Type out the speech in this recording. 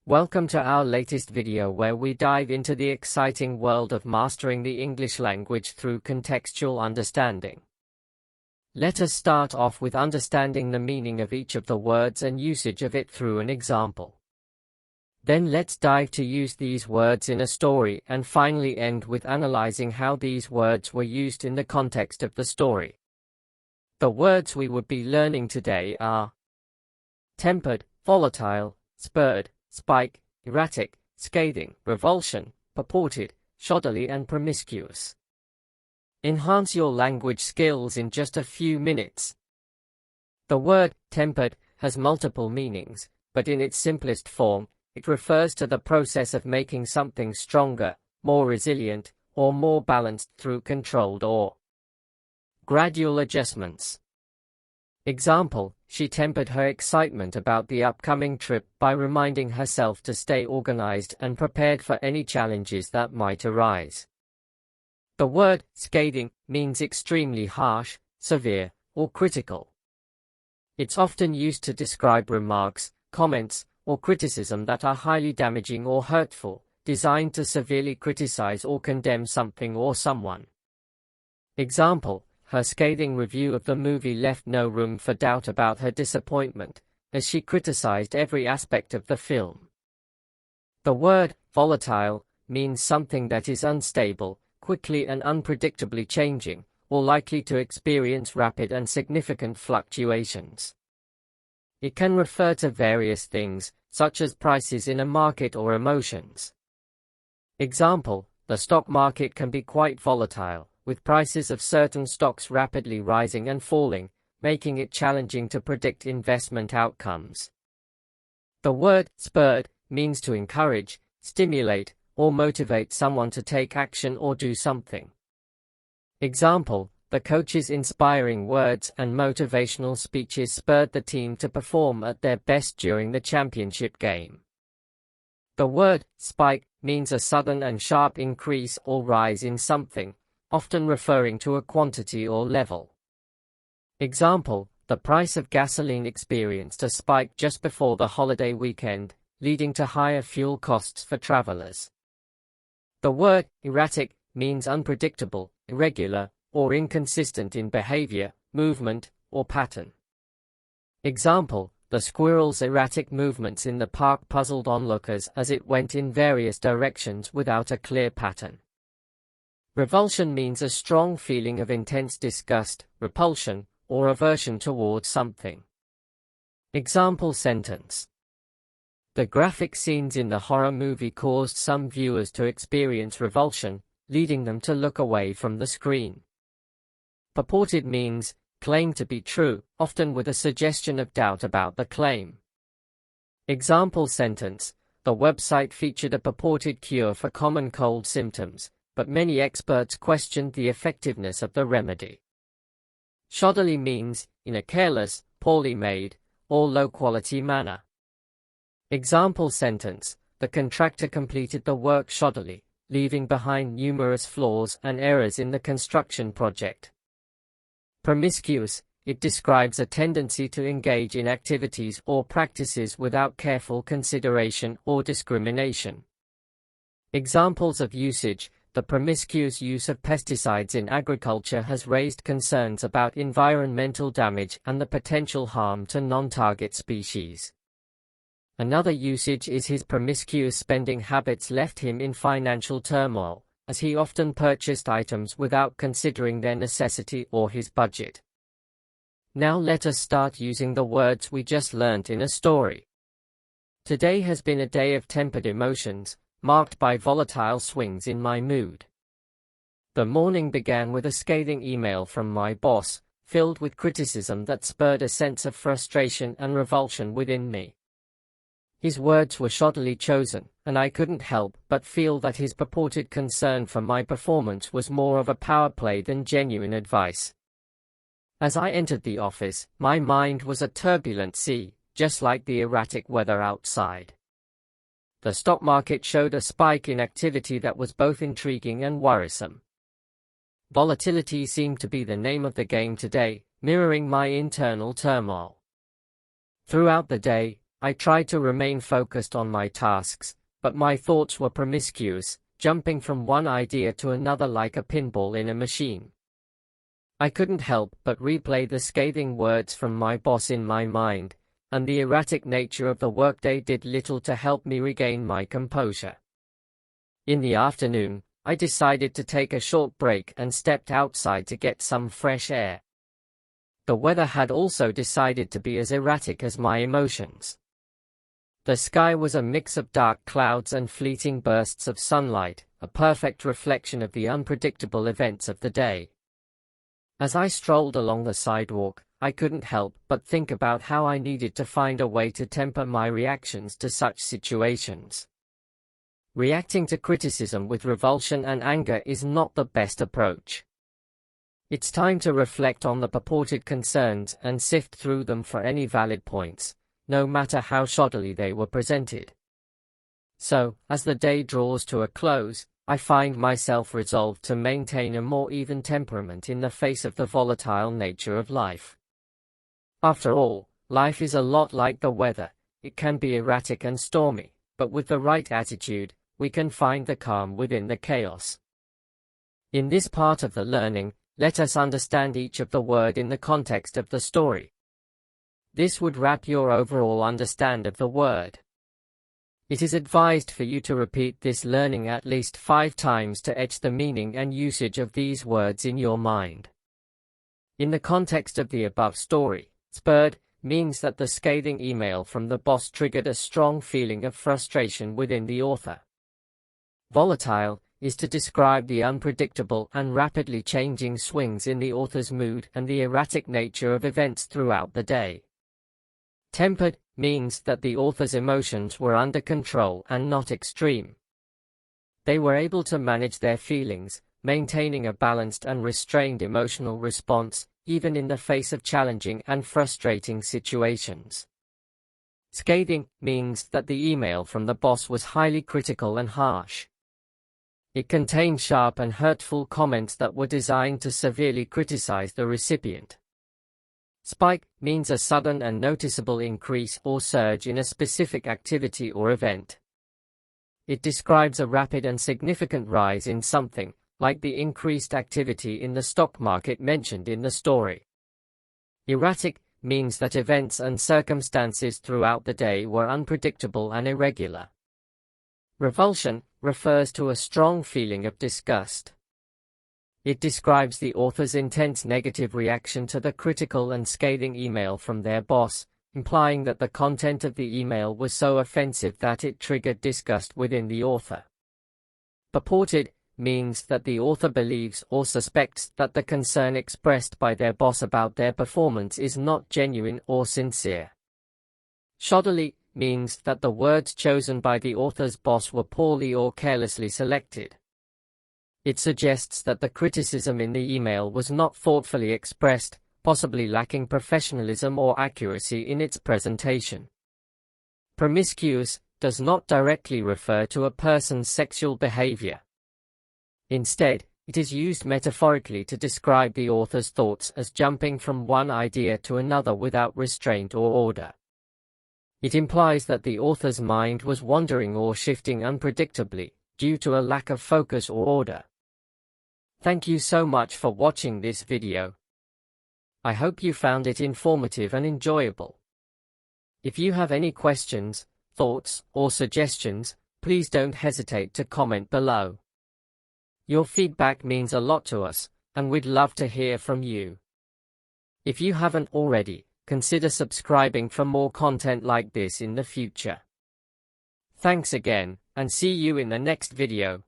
Welcome to our latest video where we dive into the exciting world of mastering the English language through contextual understanding. Let us start off with understanding the meaning of each of the words and usage of it through an example. Then let's dive to use these words in a story and finally end with analyzing how these words were used in the context of the story. The words we would be learning today are tempered, volatile, spurred, spike, erratic, scathing, revulsion, purported, shoddily and promiscuous. Enhance your language skills in just a few minutes. The word tempered has multiple meanings, but in its simplest form, it refers to the process of making something stronger, more resilient, or more balanced through controlled or gradual adjustments. Example: she tempered her excitement about the upcoming trip by reminding herself to stay organized and prepared for any challenges that might arise. The word scathing means extremely harsh, severe, or critical. It's often used to describe remarks, comments, or criticism that are highly damaging or hurtful, designed to severely criticize or condemn something or someone. Example: her scathing review of the movie left no room for doubt about her disappointment, as she criticized every aspect of the film. The word volatile means something that is unstable, quickly and unpredictably changing, or likely to experience rapid and significant fluctuations. It can refer to various things, such as prices in a market or emotions. Example: the stock market can be quite volatile, with prices of certain stocks rapidly rising and falling, making it challenging to predict investment outcomes. The word spurred means to encourage, stimulate, or motivate someone to take action or do something. Example: the coach's inspiring words and motivational speeches spurred the team to perform at their best during the championship game. The word spike means a sudden and sharp increase or rise in something, often referring to a quantity or level. Example: the price of gasoline experienced a spike just before the holiday weekend, leading to higher fuel costs for travelers. The word erratic means unpredictable, irregular, or inconsistent in behavior, movement, or pattern. Example: the squirrel's erratic movements in the park puzzled onlookers as it went in various directions without a clear pattern. Revulsion means a strong feeling of intense disgust, repulsion, or aversion towards something. Example sentence: the graphic scenes in the horror movie caused some viewers to experience revulsion, leading them to look away from the screen. Purported means claimed to be true, often with a suggestion of doubt about the claim. Example sentence: the website featured a purported cure for common cold symptoms, but many experts questioned the effectiveness of the remedy. Shoddily means in a careless, poorly made, or low-quality manner. Example sentence: the contractor completed the work shoddily, leaving behind numerous flaws and errors in the construction project. Promiscuous: it describes a tendency to engage in activities or practices without careful consideration or discrimination. Examples of usage: the promiscuous use of pesticides in agriculture has raised concerns about environmental damage and the potential harm to non-target species. Another usage is his promiscuous spending habits left him in financial turmoil, as he often purchased items without considering their necessity or his budget. Now let us start using the words we just learnt in a story. Today has been a day of tempered emotions, marked by volatile swings in my mood. The morning began with a scathing email from my boss, filled with criticism that spurred a sense of frustration and revulsion within me. His words were shoddily chosen, and I couldn't help but feel that his purported concern for my performance was more of a power play than genuine advice. As I entered the office, my mind was a turbulent sea, just like the erratic weather outside. The stock market showed a spike in activity that was both intriguing and worrisome. Volatility seemed to be the name of the game today, mirroring my internal turmoil. Throughout the day, I tried to remain focused on my tasks, but my thoughts were promiscuous, jumping from one idea to another like a pinball in a machine. I couldn't help but replay the scathing words from my boss in my mind, and the erratic nature of the workday did little to help me regain my composure. In the afternoon, I decided to take a short break and stepped outside to get some fresh air. The weather had also decided to be as erratic as my emotions. The sky was a mix of dark clouds and fleeting bursts of sunlight, a perfect reflection of the unpredictable events of the day. As I strolled along the sidewalk, I couldn't help but think about how I needed to find a way to temper my reactions to such situations. Reacting to criticism with revulsion and anger is not the best approach. It's time to reflect on the purported concerns and sift through them for any valid points, no matter how shoddily they were presented. So, as the day draws to a close, I find myself resolved to maintain a more even temperament in the face of the volatile nature of life. After all, life is a lot like the weather. It can be erratic and stormy, but with the right attitude, we can find the calm within the chaos. In this part of the learning, let us understand each of the word in the context of the story. This would wrap your overall understand of the word. It is advised for you to repeat this learning at least 5 times to etch the meaning and usage of these words in your mind. In the context of the above story, spurred means that the scathing email from the boss triggered a strong feeling of frustration within the author. Volatile is to describe the unpredictable and rapidly changing swings in the author's mood and the erratic nature of events throughout the day. Tempered means that the author's emotions were under control and not extreme. They were able to manage their feelings, maintaining a balanced and restrained emotional response, even in the face of challenging and frustrating situations. Scathing means that the email from the boss was highly critical and harsh. It contained sharp and hurtful comments that were designed to severely criticize the recipient. Spike means a sudden and noticeable increase or surge in a specific activity or event. It describes a rapid and significant rise in something, like the increased activity in the stock market mentioned in the story. Erratic means that events and circumstances throughout the day were unpredictable and irregular. Revulsion refers to a strong feeling of disgust. It describes the author's intense negative reaction to the critical and scathing email from their boss, implying that the content of the email was so offensive that it triggered disgust within the author. Purported means that the author believes or suspects that the concern expressed by their boss about their performance is not genuine or sincere. Shoddily means that the words chosen by the author's boss were poorly or carelessly selected. It suggests that the criticism in the email was not thoughtfully expressed, possibly lacking professionalism or accuracy in its presentation. Promiscuous does not directly refer to a person's sexual behavior. Instead, it is used metaphorically to describe the author's thoughts as jumping from one idea to another without restraint or order. It implies that the author's mind was wandering or shifting unpredictably, due to a lack of focus or order. Thank you so much for watching this video. I hope you found it informative and enjoyable. If you have any questions, thoughts, or suggestions, please don't hesitate to comment below. Your feedback means a lot to us, and we'd love to hear from you. If you haven't already, consider subscribing for more content like this in the future. Thanks again, and see you in the next video.